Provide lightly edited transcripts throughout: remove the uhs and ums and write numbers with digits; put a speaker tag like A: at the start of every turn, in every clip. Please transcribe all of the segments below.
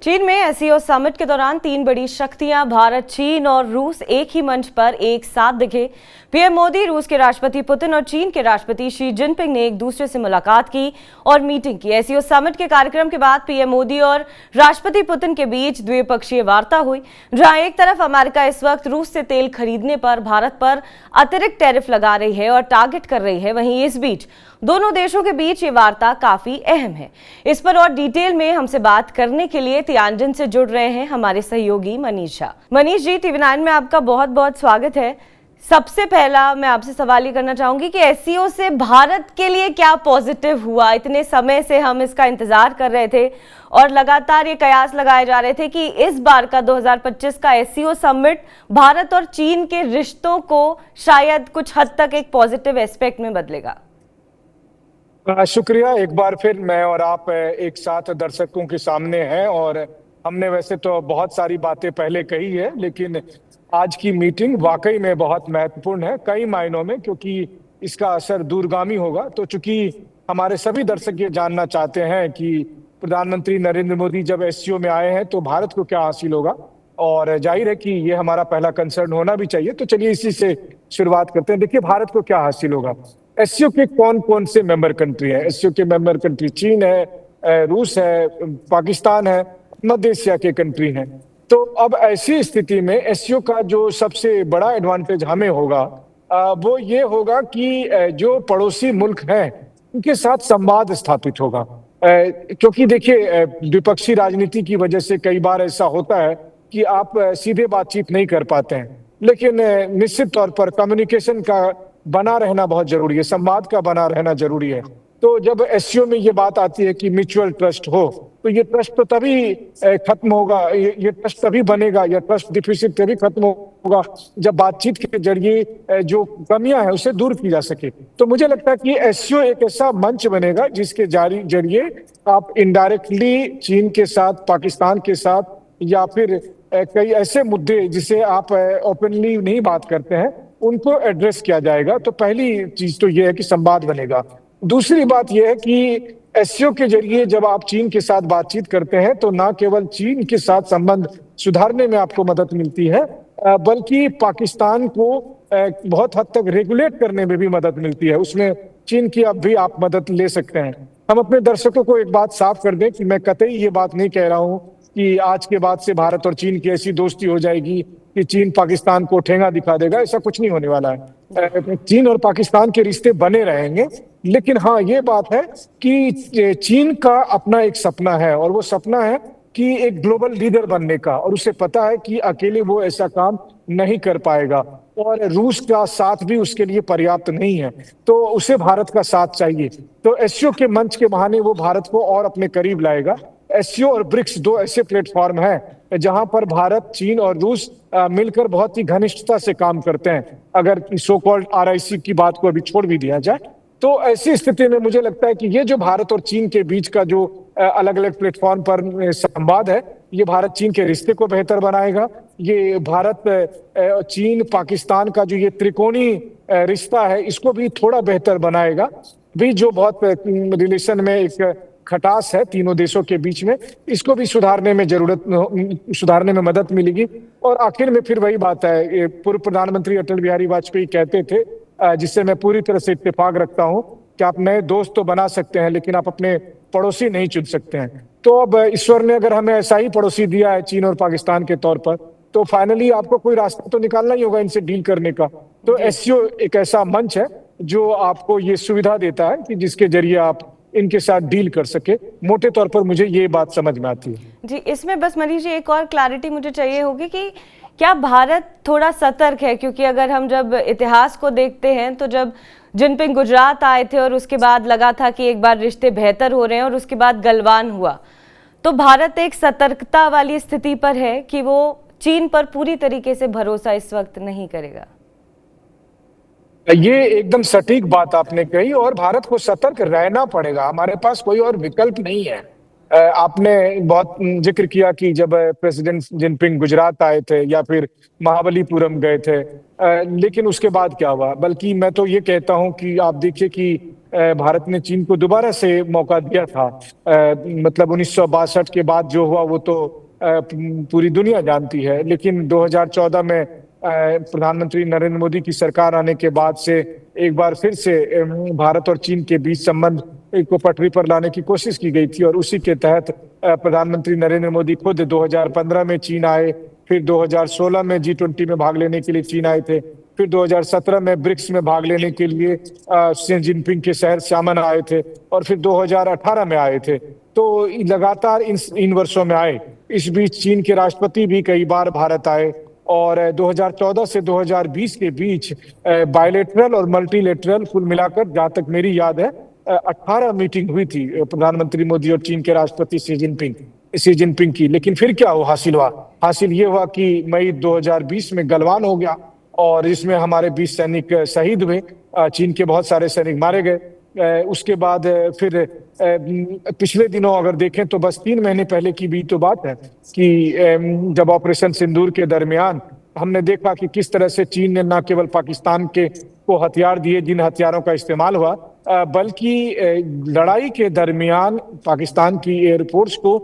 A: चीन में SCO summit के दौरान तीन बड़ी शक्तियां भारत, चीन और रूस एक ही मंच पर एक साथ दिखे। पीएम मोदी, रूस के राष्ट्रपति पुतिन और चीन के राष्ट्रपति शी जिनपिंग ने एक दूसरे से मुलाकात की और मीटिंग की। एससीओ समिट के कार्यक्रम के बाद पीएम मोदी और राष्ट्रपति पुतिन के बीच द्विपक्षीय वार्ता हुई, जहां एक तरफ अमेरिका इस वक्त रूस से तेल खरीदने पर भारत पर अतिरिक्त टैरिफ लगा रही है और टारगेट कर रही है, वहीं इस बीच दोनों देशों के बीच ये वार्ता काफी अहम है। इस पर और डिटेल में हमसे बात करने के लिए तियानजिन से जुड़ रहे हैं हमारे सहयोगी मनीष झा। मनीष जी, टीवी9 में आपका बहुत बहुत स्वागत है। सबसे पहला मैं आपसे सवाल ये करना चाहूंगी कि एससीओ से भारत के लिए क्या पॉजिटिव हुआ? इतने समय से हम इसका इंतजार कर रहे थे और लगातार ये कयास लगाए जा रहे थे कि इस बार का 2025 का एससीओ समिट भारत और चीन के रिश्तों को शायद कुछ हद तक एक पॉजिटिव एस्पेक्ट में बदलेगा।
B: शुक्रिया। एक बार फिर मैं और आप एक साथ दर्शकों के सामने हैं और हमने वैसे तो बहुत सारी बातें पहले कही है, लेकिन आज की मीटिंग वाकई में बहुत महत्वपूर्ण है कई मायनों में, क्योंकि इसका असर दूरगामी होगा। तो चूंकि हमारे सभी दर्शक ये जानना चाहते हैं कि प्रधानमंत्री नरेंद्र मोदी जब एससीओ में आए हैं तो भारत को क्या हासिल होगा, और जाहिर है कि ये हमारा पहला कंसर्न होना भी चाहिए। तो चलिए इसी से शुरुआत करते हैं। देखिए, भारत को क्या हासिल होगा। एससीओ के कौन कौन से मेंबर कंट्री हैं? एससीओ के मेंबर कंट्री चीन है, रूस है, पाकिस्तान है, मध्य एशिया के कंट्री हैं। तो अब ऐसी स्थिति में एससीओ का जो सबसे बड़ा एडवांटेज हमें होगा वो ये होगा कि जो पड़ोसी मुल्क हैं उनके साथ संवाद स्थापित होगा। क्योंकि देखिए, द्विपक्षीय राजनीति की वजह से कई बार ऐसा होता है कि आप सीधे बातचीत नहीं कर पाते हैं, लेकिन निश्चित तौर पर कम्युनिकेशन का बना रहना बहुत जरूरी है, संवाद का बना रहना जरूरी है। तो जब एससीओ में ये बात आती है कि म्यूचुअल ट्रस्ट हो, तो ये ट्रस्ट तो तभी खत्म होगा, ये ट्रस्ट तभी बनेगा, या ट्रस्ट डिफिसिट तभी खत्म होगा जब बातचीत के जरिए जो कमियां हैं उसे दूर की जा सके। तो मुझे लगता है कि एससीओ एक ऐसा मंच बनेगा जिसके जरिए आप इनडायरेक्टली चीन के साथ, पाकिस्तान के साथ, या फिर कई ऐसे मुद्दे जिसे आप ओपनली नहीं बात करते हैं उनको एड्रेस किया जाएगा। तो पहली चीज तो ये है कि संवाद बनेगा। दूसरी बात यह है कि एससीओ के जरिए जब आप चीन के साथ बातचीत करते हैं तो ना केवल चीन के साथ संबंध सुधारने में आपको मदद मिलती है, बल्कि पाकिस्तान को बहुत हद तक रेगुलेट करने में भी मदद मिलती है। उसमें चीन की अब भी आप मदद ले सकते हैं। हम अपने दर्शकों को एक बात साफ कर दें कि मैं कतई ये बात नहीं कह रहा हूं कि आज के बाद से भारत और चीन की ऐसी दोस्ती हो जाएगी कि चीन पाकिस्तान को ठेंगा दिखा देगा। ऐसा कुछ नहीं होने वाला है। चीन और पाकिस्तान के रिश्ते बने रहेंगे, लेकिन हाँ, ये बात है कि चीन का अपना एक सपना है, और वो सपना है कि एक ग्लोबल लीडर बनने का, और उसे पता है कि अकेले वो ऐसा काम नहीं कर पाएगा, और रूस का साथ भी उसके लिए पर्याप्त नहीं है। तो उसे भारत का साथ चाहिए। तो एससीओ के मंच के बहाने वो भारत को और अपने करीब लाएगा। एससीओ और ब्रिक्स दो ऐसे प्लेटफॉर्म हैं जहां पर भारत, चीन और रूस मिलकर बहुत ही घनिष्ठता से काम करते हैं। अगर सो कॉल्ड आरआईसी की बात को अभी छोड़ भी दिया जाए, तो ऐसी स्थिति में मुझे लगता है कि ये जो भारत और चीन के बीच का जो अलग अलग प्लेटफॉर्म पर संवाद है, ये भारत चीन के रिश्ते को बेहतर बनाएगा। ये भारत चीन पाकिस्तान का जो ये त्रिकोणी रिश्ता है, इसको भी थोड़ा बेहतर बनाएगा भी। जो बहुत रिलेशन में एक खटास है तीनों देशों के बीच में, इसको भी सुधारने में मदद मिलेगी। और आखिर में फिर वही बात है, पूर्व प्रधानमंत्री अटल बिहारी वाजपेयी कहते थे, जिससे मैं पूरी तरह से इत्तेफाक रखता हूं, कि आप नए दोस्त तो बना सकते हैं लेकिन आप अपने पड़ोसी नहीं चुन सकते हैं। तो अब ईश्वर ने अगर हमें ऐसा ही पड़ोसी दिया है चीन और पाकिस्तान के तौर पर, तो फाइनली आपको कोई रास्ता तो निकालना ही होगा इनसे डील करने का। तो एससीओ एक ऐसा मंच है जो आपको ये सुविधा देता है कि जिसके जरिए आप इनके साथ डील कर सके। मोटे तौर पर मुझे ये बात समझ में आती है। जी,
A: इसमें बस मनीष जी एक और क्लैरिटी मुझे चाहिए होगी कि क्या भारत थोड़ा सतर्क है? क्योंकि अगर हम जब इतिहास को देखते हैं तो जब जिनपिंग गुजरात आए थे और उसके बाद लगा था कि एक बार रिश्ते बेहतर हो रहे हैं और उसके बाद गलवान हुआ, तो भारत एक सतर्कता वाली स्थिति पर है कि वो चीन पर पूरी तरीके से भरोसा इस वक्त नहीं करेगा।
B: ये एकदम सटीक बात आपने कही, और भारत को सतर्क रहना पड़ेगा। हमारे पास कोई और विकल्प नहीं है। आपने बहुत जिक्र किया कि जब प्रेसिडेंट जिनपिंग गुजरात आए थे या फिर महाबलीपुरम गए थे, लेकिन उसके बाद क्या हुआ? बल्कि मैं तो ये कहता हूं कि आप देखिए कि भारत ने चीन को दोबारा से मौका दिया था। मतलब 1962 के बाद जो हुआ वो तो पूरी दुनिया जानती है, लेकिन 2014 में प्रधानमंत्री नरेंद्र मोदी की सरकार आने के बाद से एक बार फिर से भारत और चीन के बीच संबंध को पटरी पर लाने की कोशिश की गई थी, और उसी के तहत प्रधानमंत्री नरेंद्र मोदी खुद 2015 में चीन आए, फिर 2016 में G20 में भाग लेने के लिए चीन आए थे, फिर 2017 में ब्रिक्स में भाग लेने के लिए शी जिनपिंग के शहर xiamen आए थे, और फिर 2018 में आए थे। तो लगातार इन वर्षों में आए। इस बीच चीन के राष्ट्रपति भी कई बार भारत आए, और 2014 से 2020 के बीच बायलेटरल और मल्टीलेटरल कुल मिलाकर, जहां तक मेरी याद है, 18 मीटिंग हुई थी प्रधानमंत्री मोदी और चीन के राष्ट्रपति शी जिनपिंग की। लेकिन फिर क्या हासिल हुआ? हासिल ये हुआ कि मई 2020 में गलवान हो गया, और इसमें हमारे 20 सैनिक शहीद हुए, चीन के बहुत सारे सैनिक मारे गए। उसके बाद फिर पिछले दिनों अगर देखें तो बस 3 महीने पहले की भी तो बात है कि जब ऑपरेशन सिंदूर के दरमियान हमने देखा कि किस तरह से चीन ने न केवल पाकिस्तान को हथियार दिए, जिन हथियारों का इस्तेमाल हुआ, बल्कि लड़ाई के दरमियान पाकिस्तान की एयरफोर्स को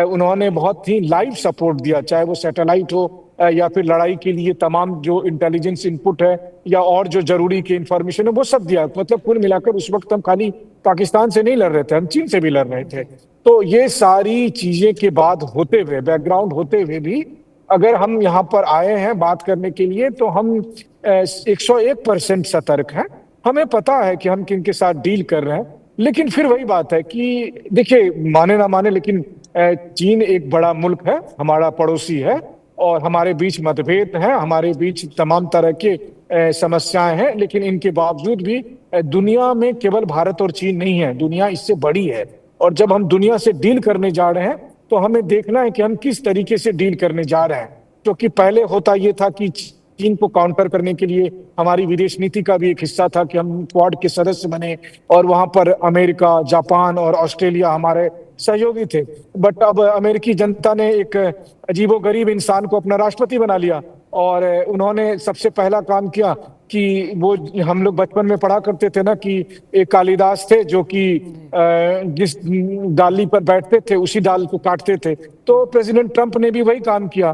B: उन्होंने बहुत ही लाइव सपोर्ट दिया, चाहे वो सैटेलाइट हो या फिर लड़ाई के लिए तमाम जो इंटेलिजेंस इनपुट है या और जो जरूरी की इंफॉर्मेशन है वो सब दिया। मतलब कुल मिलाकर उस वक्त हम खाली पाकिस्तान से नहीं लड़ रहे थे, हम चीन से भी लड़ रहे थे। तो ये सारी चीजें के बाद होते हुए, बैकग्राउंड होते हुए भी अगर हम यहाँ पर आए हैं बात करने के लिए, तो हम 101% सतर्क हैं। हमें पता है कि हम किन के साथ डील कर रहे हैं, लेकिन फिर वही बात है कि देखिए, माने ना माने, लेकिन चीन एक बड़ा मुल्क है, हमारा पड़ोसी है, और हमारे बीच मतभेद हैं, हमारे बीच तमाम तरह के समस्याएं हैं, लेकिन इनके बावजूद भी दुनिया में केवल भारत और चीन नहीं है, दुनिया इससे बड़ी है। और जब हम दुनिया से डील करने जा रहे हैं तो हमें देखना है कि हम किस तरीके से डील करने जा रहे हैं। क्योंकि पहले होता ये था कि चीन को काउंटर करने के लिए हमारी विदेश नीति का भी एक हिस्सा था कि हम क्वाड के सदस्य बने, और वहां पर अमेरिका, जापान और ऑस्ट्रेलिया हमारे सहयोगी थे। बट अब अमेरिकी जनता ने एक अजीबोगरीब इंसान को अपना राष्ट्रपति बना लिया, और उन्होंने सबसे पहला काम किया कि वो, हम लोग बचपन में पढ़ा करते थे ना कि एक कालिदास थे जो कि जिस डाली पर बैठते थे उसी डाल को काटते थे। तो प्रेसिडेंट ट्रंप ने भी वही काम किया,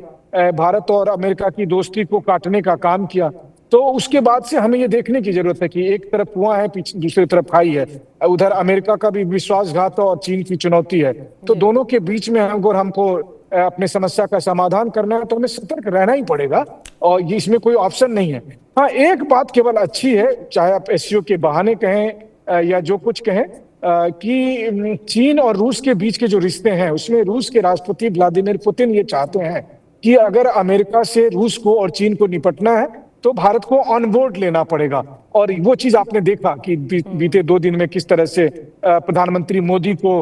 B: भारत और अमेरिका की दोस्ती को काटने का काम किया। तो उसके बाद से हमें ये देखने की जरूरत है कि एक तरफ कुआं है, पीछे दूसरी तरफ खाई है। उधर अमेरिका का भी विश्वासघात और चीन की चुनौती है। तो दोनों के बीच में अगर हमको अपने समस्या का समाधान करना है तो हमें सतर्क रहना ही पड़ेगा, और इसमें कोई ऑप्शन नहीं है। हाँ, एक बात केवल अच्छी है, चाहे आप एससीओ के बहाने कहें या जो कुछ कहें, कि चीन और रूस के बीच के जो रिश्ते हैं उसमें रूस के राष्ट्रपति व्लादिमीर पुतिन ये चाहते हैं कि अगर अमेरिका से रूस को और चीन को निपटना है तो भारत को ऑन बोर्ड लेना पड़ेगा। और वो चीज आपने देखा कि बीते 2 दिन में किस तरह से प्रधानमंत्री मोदी को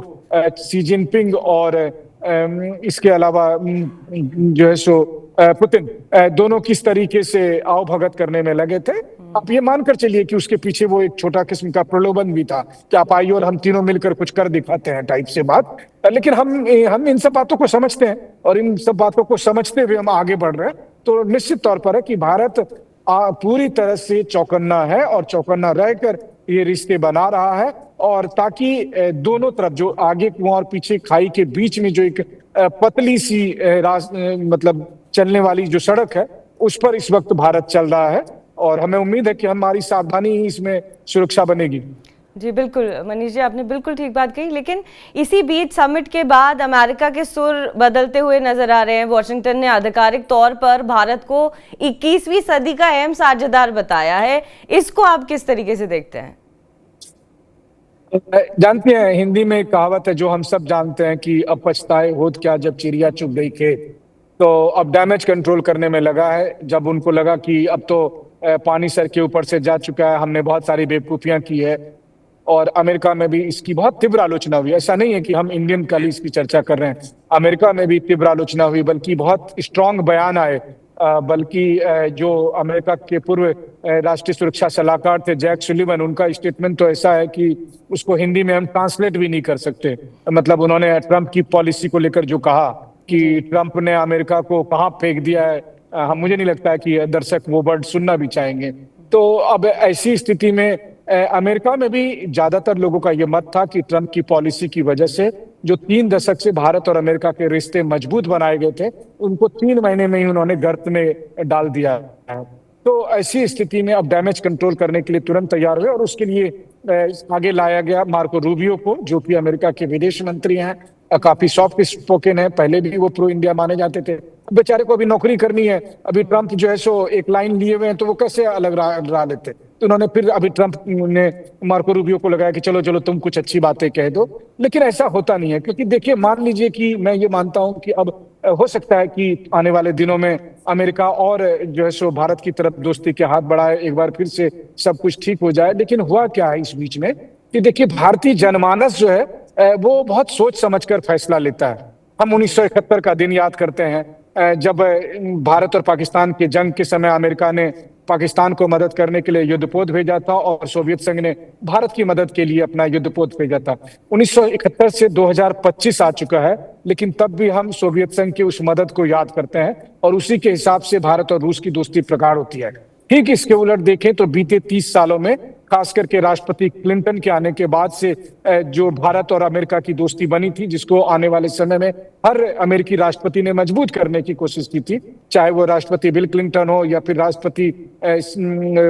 B: शी जिनपिंग और इसके अलावा जो है सो पुतिन, दोनों किस तरीके से आवभगत करने में लगे थे। आप ये मानकर चलिए कि उसके पीछे वो एक छोटा किस्म का प्रलोभन भी था कि आप आइए और हम तीनों मिलकर कुछ कर दिखाते हैं टाइप से बात। लेकिन हम इन सब बातों को समझते हैं, और इन सब बातों को समझते हुए हम आगे बढ़ रहे हैं। तो निश्चित तौर पर है कि भारत पूरी तरह से चौकन्ना है, और चौकन्ना रहकर ये रिश्ते बना रहा है, और ताकि दोनों तरफ जो आगे कुआं और पीछे खाई के बीच में जो एक पतली सी मतलब चलने वाली जो सड़क है, उस पर इस वक्त भारत चल रहा है, और हमें उम्मीद है कि हमारी सावधानी ही इसमें सुरक्षा बनेगी।
A: जी बिल्कुल मनीष जी, आपने बिल्कुल ठीक बात कही। लेकिन इसी बीच समिट के बाद अमेरिका के सुर बदलते हुए नजर आ रहे हैं। वॉशिंगटन ने आधिकारिक तौर पर भारत को 21वीं सदी का अहम साझेदार बताया है। इसको आप किस तरीके से देखते हैं?
B: जानते हैं, हिंदी में एक कहावत है जो हम सब जानते हैं कि अब पछताए होत क्या जब चिड़िया चुग गई खेत। तो अब डैमेज कंट्रोल करने में लगा है। जब उनको लगा कि अब तो पानी सर के ऊपर से जा चुका है, हमने बहुत सारी बेवकूफियां की है, और अमेरिका में भी इसकी बहुत तीव्र आलोचना हुई। ऐसा नहीं है कि हम इंडियन कल इसकी चर्चा कर रहे हैं, अमेरिका में भी तीव्र आलोचना हुई, बल्कि बहुत स्ट्रांग बयान आए। बल्कि जो अमेरिका के पूर्व राष्ट्रीय सुरक्षा सलाहकार थे जैक सुलिवन, उनका स्टेटमेंट तो ऐसा है कि उसको हिंदी में हम ट्रांसलेट भी नहीं कर सकते। मतलब उन्होंने ट्रंप की पॉलिसी को लेकर जो कहा कि ट्रंप ने अमेरिका को कहाँ फेंक दिया है, मुझे नहीं लगता है कि दर्शक वो वर्ड सुनना भी चाहेंगे। तो अब ऐसी स्थिति में अमेरिका में भी ज्यादातर लोगों का यह मत था कि ट्रंप की पॉलिसी की वजह से जो 3 दशक से भारत और अमेरिका के रिश्ते मजबूत बनाए गए थे, उनको 3 महीने में ही उन्होंने गर्त में डाल दिया है। तो ऐसी स्थिति में अब डैमेज कंट्रोल करने के लिए तुरंत तैयार हुए और उसके लिए आगे लाया गया मार्को रूबियो को, जो कि अमेरिका के विदेश मंत्री हैं, काफी सॉफ्ट स्पोकन है, पहले भी वो प्रो इंडिया माने जाते थे। बेचारे को अभी नौकरी करनी है, अभी ट्रंप जो है सो एक लाइन लिए हुए हैं, तो वो कैसे अलग रहा लेते। तो उन्होंने फिर अभी ट्रंप ने मार्को रूबियो को लगाया कि चलो चलो तुम कुछ अच्छी बातें कह दो, लेकिन ऐसा होता नहीं है। क्योंकि देखिए, मान लीजिए कि मैं ये मानता हूं कि अब हो सकता है कि आने वाले दिनों में अमेरिका और जो है सो भारत की तरफ दोस्ती के हाथ बढ़ाए, एक बार फिर से सब कुछ ठीक हो जाए। लेकिन हुआ क्या है इस बीच में कि देखिए, भारतीय जनमानस जो है वो बहुत सोच समझकर फैसला लेता है। हम 1971 का दिन याद करते हैं, जब भारत और पाकिस्तान के जंग के समय अमेरिका ने पाकिस्तान को मदद करने के लिए युद्धपोत भेजा था और सोवियत संघ ने भारत की मदद के लिए अपना युद्धपोत भेजा था। 1971 से 2025 आ चुका है, लेकिन तब भी हम सोवियत संघ की उस मदद को याद करते हैं और उसी के हिसाब से भारत और रूस की दोस्ती प्रगाढ़ होती है। ठीक इसके उलट देखें तो बीते 30 सालों में, खास करके राष्ट्रपति क्लिंटन के आने के बाद से जो भारत और अमेरिका की दोस्ती बनी थी, जिसको आने वाले समय में हर अमेरिकी राष्ट्रपति ने मजबूत करने की कोशिश की थी, चाहे वो राष्ट्रपति बिल क्लिंटन हो या फिर राष्ट्रपति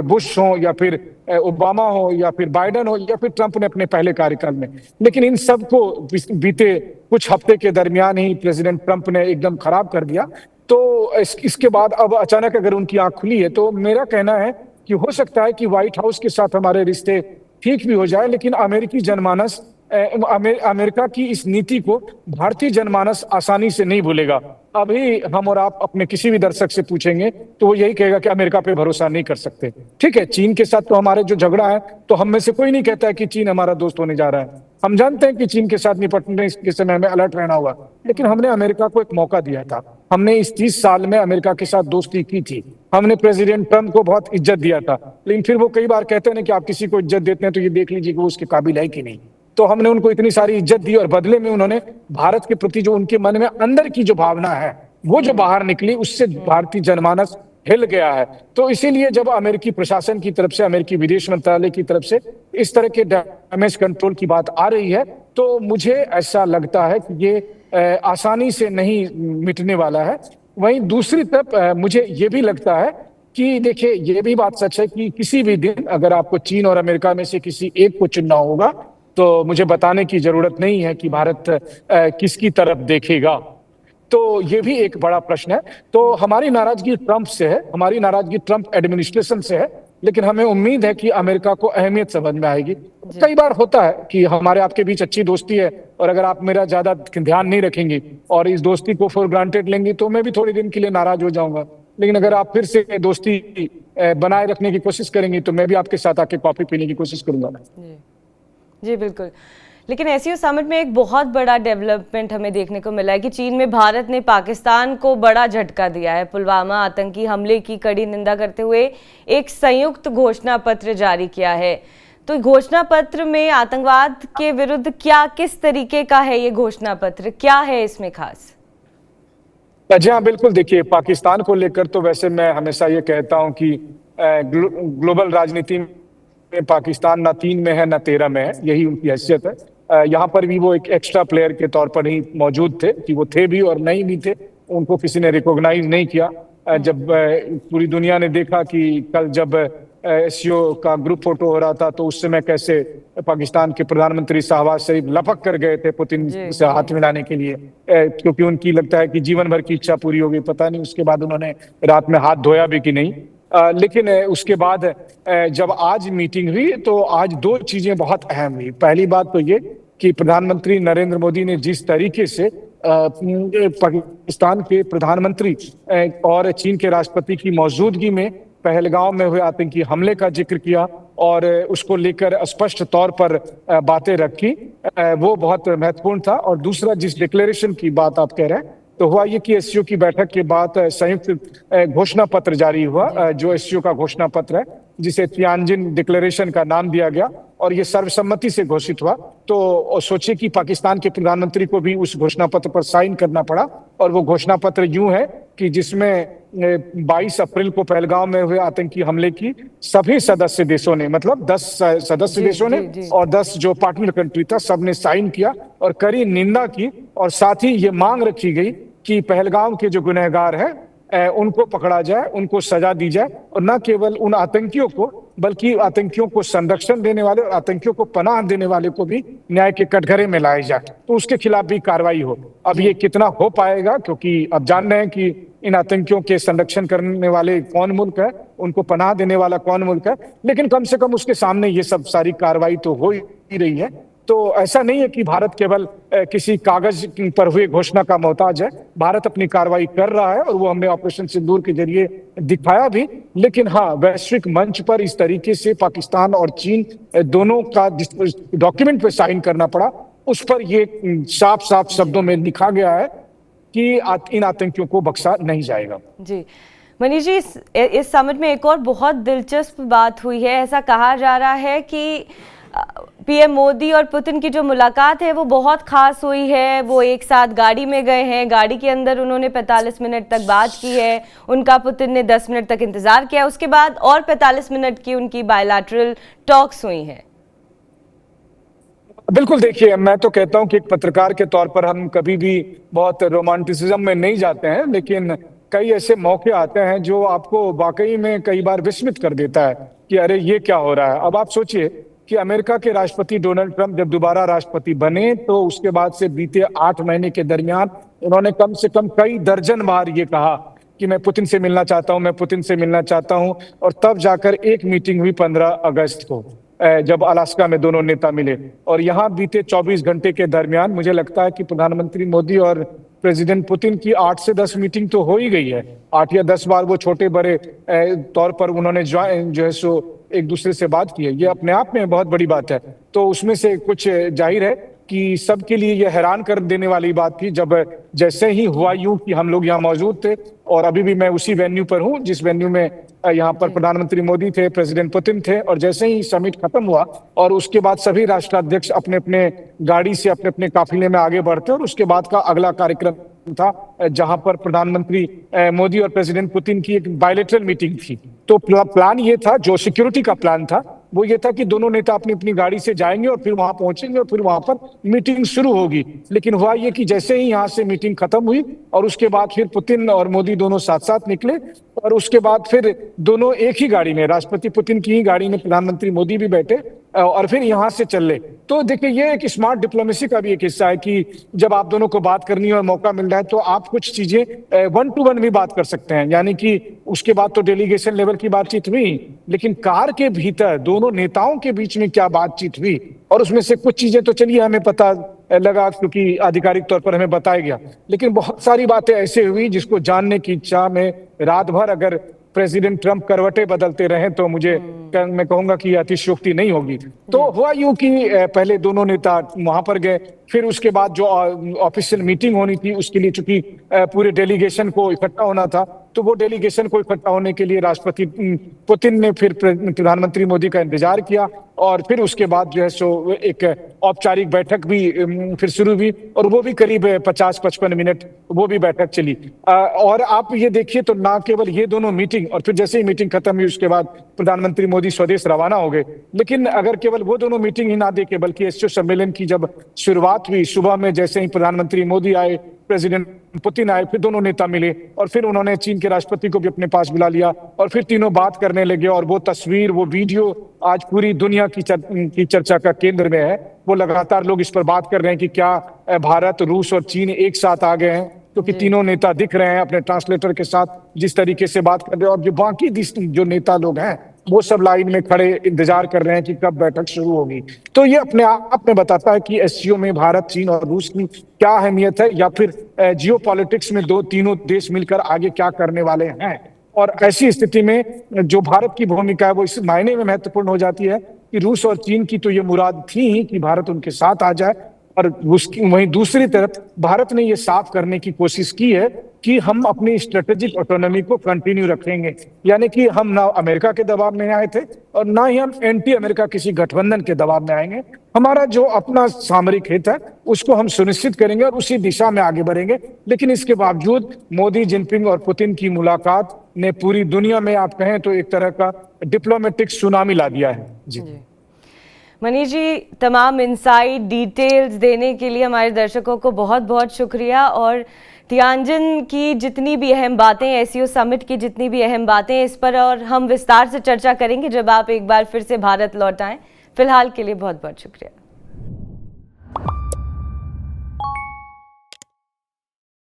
B: बुश हो या फिर ओबामा हो या फिर बाइडेन हो या फिर ट्रंप ने अपने पहले कार्यकाल में। लेकिन इन सबको बीते कुछ हफ्ते के दरमियान ही प्रेसिडेंट ट्रंप ने एकदम खराब कर दिया। तो इसके बाद अब अचानक अगर उनकी आंख खुली है, तो मेरा कहना है कि हो सकता है कि व्हाइट हाउस के साथ हमारे रिश्ते ठीक भी हो जाए, लेकिन अमेरिकी जनमानस अमेरिका की इस नीति को भारतीय जनमानस आसानी से नहीं भूलेगा। अभी हम और आप अपने किसी भी दर्शक से पूछेंगे तो वो यही कहेगा कि अमेरिका पे भरोसा नहीं कर सकते। ठीक है, चीन के साथ तो हमारे जो झगड़ा है, तो हम में से कोई नहीं कहता है कि चीन हमारा दोस्त होने जा रहा है। हम जानते हैं कि चीन के साथ निपटने के समय हमें अलर्ट रहना होगा, लेकिन हमने अमेरिका को एक मौका दिया था। हमने इस 30 साल में अमेरिका के साथ दोस्ती की थी। हमने प्रेसिडेंट ट्रंप को बहुत इज्जत दिया था, लेकिन फिर वो कई बार कहते हैं कि आप किसी को इज्जत देते हैं तो ये देख लीजिए कि वो उसके काबिल है कि नहीं। तो हमने उनको इतनी सारी इज्जत दी और बदले में उन्होंने भारत के प्रति जो उनके मन में अंदर की जो भावना है, वो जो बाहर निकली, उससे भारतीय जनमानस हिल गया है। तो इसीलिए जब अमेरिकी प्रशासन की तरफ से, अमेरिकी विदेश मंत्रालय की तरफ से इस तरह के डैमेज कंट्रोल की बात आ रही है, तो मुझे ऐसा लगता है कि ये आसानी से नहीं मिटने वाला है। वहीं दूसरी तरफ मुझे ये भी लगता है कि देखिए, ये भी बात सच है कि किसी भी दिन अगर आपको चीन और अमेरिका में से किसी एक को चुनना होगा, तो मुझे बताने की जरूरत नहीं है कि भारत किसकी तरफ देखेगा। तो ये भी एक बड़ा प्रश्न है। तो हमारी नाराजगी ट्रंप से है, हमारी नाराजगी ट्रंप एडमिनिस्ट्रेशन से है, लेकिन हमें उम्मीद है कि अमेरिका को अहमियत समझ में आएगी। कई बार होता है कि हमारे आपके बीच अच्छी दोस्ती है और अगर आप मेरा ज्यादा ध्यान नहीं रखेंगी और इस दोस्ती को फॉर ग्रांटेड लेंगी, तो मैं भी थोड़ी दिन के लिए नाराज हो जाऊंगा। लेकिन अगर आप फिर से दोस्ती बनाए रखने की कोशिश करेंगी, तो मैं भी आपके साथ आके कॉफी पीने की कोशिश करूंगा।
A: जी बिल्कुल। लेकिन एससीओ समिट में एक बहुत बड़ा डेवलपमेंट हमें देखने को मिला है कि चीन में भारत ने पाकिस्तान को बड़ा झटका दिया है। पुलवामा आतंकी हमले की कड़ी निंदा करते हुए एक संयुक्त घोषणा पत्र जारी किया है। तो घोषणा पत्र में आतंकवाद के विरुद्ध किस तरीके का है ये घोषणा पत्र, क्या है इसमें खास?
B: जी हाँ, बिल्कुल। देखिए, पाकिस्तान को लेकर तो वैसे मैं हमेशा ये कहता हूँ कि ग्लोबल राजनीति में पाकिस्तान ना 3 में है ना 13 में है, यही उनकी हैसियत है। यहाँ पर भी वो एक एक्स्ट्रा प्लेयर के तौर पर ही मौजूद थे, कि वो थे भी और नहीं भी थे, उनको किसी ने रिकॉग्नाइज नहीं किया। जब पूरी दुनिया ने देखा कि कल जब एससीओ का ग्रुप फोटो हो रहा था, तो उस समय कैसे पाकिस्तान के प्रधानमंत्री शहबाज शरीफ लपक कर गए थे पुतिन से हाथ मिलाने के लिए, क्योंकि उनकी लगता है कि जीवन भर की इच्छा पूरी हो गई। पता नहीं उसके बाद उन्होंने रात में हाथ धोया भी कि नहीं। लेकिन उसके बाद जब आज मीटिंग हुई, तो आज 2 चीजें बहुत अहम हुई। पहली बात तो ये कि प्रधानमंत्री नरेंद्र मोदी ने जिस तरीके से पाकिस्तान के प्रधानमंत्री और चीन के राष्ट्रपति की मौजूदगी में पहलगांव में हुए आतंकी हमले का जिक्र किया और उसको लेकर स्पष्ट तौर पर बातें रखी, वो बहुत महत्वपूर्ण था। और दूसरा, जिस डिक्लेरेशन की बात आप कह रहे हैं, तो हुआ ये कि एससीओ की बैठक के बाद संयुक्त घोषणा पत्र जारी हुआ, जो एससीओ का घोषणा पत्र है, जिसे तियानजिन डिक्लेरेशन का नाम दिया गया और ये सर्वसम्मति से घोषित हुआ। तो सोचिए कि पाकिस्तान के प्रधानमंत्री को भी उस घोषणा पत्र पर साइन करना पड़ा, और वो घोषणा पत्र यूं है कि जिसमें 22 अप्रैल को पहलगाम में हुए आतंकी हमले की सभी सदस्य देशों ने, मतलब 10 सदस्य
A: जी
B: देशों ने
A: जी जी
B: और 10 जो पार्टनर कंट्री था, सबने साइन किया और कड़ी निंदा की। और साथ ही ये मांग रखी गई कि पहलगाम के जो गुनहगार हैं उनको पकड़ा जाए, उनको सजा दी जाए, और न केवल उन आतंकियों को बल्कि आतंकियों को संरक्षण देने वाले और आतंकियों को पनाह देने वाले को भी न्याय के कटघरे में लाया जाए, तो उसके खिलाफ भी कार्रवाई हो। अब
A: जी
B: ये कितना हो पाएगा, क्योंकि अब जान रहे हैं कि इन आतंकियों के संरक्षण करने वाले कौन मुल्क है, उनको पनाह देने वाला कौन मुल्क है, लेकिन कम से कम उसके सामने ये सब सारी कार्रवाई तो हो ही रही है। तो ऐसा नहीं है कि भारत केवल किसी कागज पर हुए घोषणा का मोहताज है। भारत अपनी कार्रवाई कर रहा है और वो हमने ऑपरेशन सिंदूर के जरिए दिखाया भी। लेकिन हाँ, वैश्विक मंच पर इस तरीके से पाकिस्तान और चीन दोनों का डॉक्यूमेंट पे साइन करना पड़ा, उस पर ये साफ साफ शब्दों में लिखा गया है कि इन आतंकियों को बख्शा नहीं जाएगा।
A: जी मनीष जी, इस समिट में एक और बहुत दिलचस्प बात हुई है। ऐसा कहा जा रहा है कि पीएम मोदी और पुतिन की जो मुलाकात है वो बहुत खास हुई है। वो एक साथ गाड़ी में गए हैं, गाड़ी के अंदर उन्होंने 45 मिनट तक बात की है, उनका पुतिन ने 10 मिनट तक इंतजार किया, उसके बाद और 45 मिनट की उनकी बायलैटरल टॉक्स हुई हैं।
B: बिल्कुल, देखिए, मैं तो कहता हूं कि एक पत्रकार के तौर पर हम कभी भी बहुत रोमांटिसिज्म में नहीं जाते हैं, लेकिन कई ऐसे मौके आते हैं जो आपको वाकई में कई बार विस्मित कर देता है कि अरे ये क्या हो रहा है। अब आप सोचिए कि अमेरिका के राष्ट्रपति डोनाल्ड ट्रंप जब दोबारा राष्ट्रपति बने तो उसके बाद से बीते 8 महीने के दरमियान उन्होंने कम से कम कई दर्जन बार ये कहा कि मैं पुतिन से मिलना चाहता हूं, मैं पुतिन से मिलना चाहता हूं। और तब जाकर एक मीटिंग हुई 15 अगस्त को, जब अलास्का में दोनों नेता मिले। और यहाँ बीते 24 घंटे के दरमियान मुझे लगता है कि प्रधानमंत्री मोदी और प्रेसिडेंट पुतिन की 8 से 10 मीटिंग तो हो ही गई है। 8 या 10 बार वो छोटे बड़े तौर पर उन्होंने जो है सो एक दूसरे से बात की है। ये अपने आप में बहुत बड़ी बात है। तो उसमें से कुछ जाहिर है कि सबके लिए ये हैरान कर देने वाली बात थी जब जैसे ही हुआ यूं कि हम लोग यहाँ मौजूद थे, और अभी भी मैं उसी वेन्यू पर हूँ जिस वेन्यू में यहाँ पर प्रधानमंत्री मोदी थे, प्रेसिडेंट पुतिन थे। और जैसे ही समिट खत्म हुआ और उसके बाद सभी राष्ट्राध्यक्ष अपने अपने गाड़ी से अपने अपने काफिले में आगे बढ़ते, और उसके बाद का अगला कार्यक्रम था जहां पर प्रधानमंत्री मोदी और प्रेसिडेंट पुतिन की एक बायलैटरल मीटिंग थी। तो प्लान ये था, जो सिक्योरिटी का प्लान था वो ये था कि दोनों नेता अपनी अपनी गाड़ी से जाएंगे और फिर वहां पहुंचेंगे और फिर वहां पर मीटिंग शुरू होगी। लेकिन हुआ ये कि जैसे ही यहाँ से मीटिंग खत्म हुई और उसके बाद फिर पुतिन और मोदी दोनों साथ साथ निकले, और उसके बाद फिर दोनों एक ही गाड़ी में, राष्ट्रपति पुतिन की ही गाड़ी में प्रधानमंत्री मोदी भी बैठे और फिर यहाँ से चले। तो देखिए, ये एक स्मार्ट डिप्लोमेसी का भी एक हिस्सा है कि जब आप दोनों को बात करनी और मौका मिल रहा है तो आप कुछ चीजें 1 to 1 भी बात कर सकते हैं। यानी कि उसके बाद तो डेलीगेशन लेवल की बातचीत हुई, लेकिन कार के भीतर दोनों नेताओं के बीच में क्या बातचीत हुई, और उसमें से कुछ चीजें तो चलिए हमें पता लगा क्योंकि आधिकारिक तौर पर हमें बताया गया, लेकिन बहुत सारी बातें ऐसे हुई जिसको जानने की इच्छा में रात भर अगर प्रेसिडेंट ट्रंप करवटें बदलते रहे तो मैं कहूंगा कि अतिशयोक्ति नहीं होगी। तो हुआ यूं कि पहले दोनों नेता वहां पर गए, फिर उसके बाद जो ऑफिशियल मीटिंग होनी थी उसके लिए चूंकि पूरे डेलीगेशन को इकट्ठा होना था, तो वो डेलीगेशन को इकट्ठा होने के लिए राष्ट्रपति पुतिन ने फिर प्रधानमंत्री मोदी का इंतजार किया, और फिर उसके बाद जो है सो एक औपचारिक बैठक भी फिर शुरू हुई, और वो भी करीब 50-55 मिनट वो भी बैठक चली। और आप ये देखिए तो ना केवल ये दोनों मीटिंग, और फिर जैसे ही मीटिंग खत्म हुई उसके बाद प्रधानमंत्री मोदी स्वदेश रवाना हो गए। लेकिन अगर केवल वो दोनों मीटिंग ही ना देखे, बल्कि एससीओ सम्मेलन की जब शुरुआत हुई, सुबह में जैसे ही प्रधानमंत्री मोदी आए, प्रेसिडेंट पुतिन आए, फिर दोनों नेता मिले और फिर उन्होंने चीन के राष्ट्रपति को भी अपने पास बुला लिया और फिर तीनों बात करने लगे। और वो तस्वीर, वो वीडियो आज पूरी दुनिया की चर्चा का केंद्र में है। वो लगातार लोग इस पर बात कर रहे हैं कि क्या भारत, रूस और चीन एक साथ आ गए हैं, क्योंकि तीनों नेता दिख रहे हैं अपने ट्रांसलेटर के साथ जिस तरीके से बात कर रहे हैं, और जो बाकी जो नेता लोग हैं वो सब लाइन में खड़े इंतजार कर रहे हैं कि कब बैठक शुरू होगी। तो ये अपने आप में बताता है कि एससीओ में भारत, चीन और रूस की क्या अहमियत है, या फिर जियो पॉलिटिक्स में तीनों देश मिलकर आगे क्या करने वाले हैं। और ऐसी स्थिति में जो भारत की भूमिका है वो इस मायने में महत्वपूर्ण हो जाती है कि रूस और चीन की तो ये मुराद थी ही कि भारत उनके साथ आ जाए, और वहीं दूसरी तरफ भारत ने ये साफ करने की कोशिश की है कि हम अपनी स्ट्रेटेजिक ऑटोनॉमी को कंटिन्यू रखेंगे। यानी कि हम ना अमेरिका के दबाव में आए थे और ना ही हम एंटी अमेरिका किसी गठबंधन के दबाव में आएंगे। हमारा जो अपना सामरिक हित है उसको हम सुनिश्चित करेंगे और उसी दिशा में आगे बढ़ेंगे। लेकिन इसके बावजूद मोदी, जिनपिंग और पुतिन की मुलाकात ने पूरी दुनिया में आप कहें तो एक तरह का डिप्लोमेटिक सुनामी ला दिया है। जी
A: मनीष जी, तमाम इनसाइट डिटेल्स देने के लिए हमारे दर्शकों को बहुत बहुत शुक्रिया। और तियानजिन की जितनी भी अहम बातें, एससीओ समिट की जितनी भी अहम बातें, इस पर और हम विस्तार से चर्चा करेंगे जब आप एक बार फिर से भारत लौट आएं। फिलहाल के लिए बहुत बहुत शुक्रिया।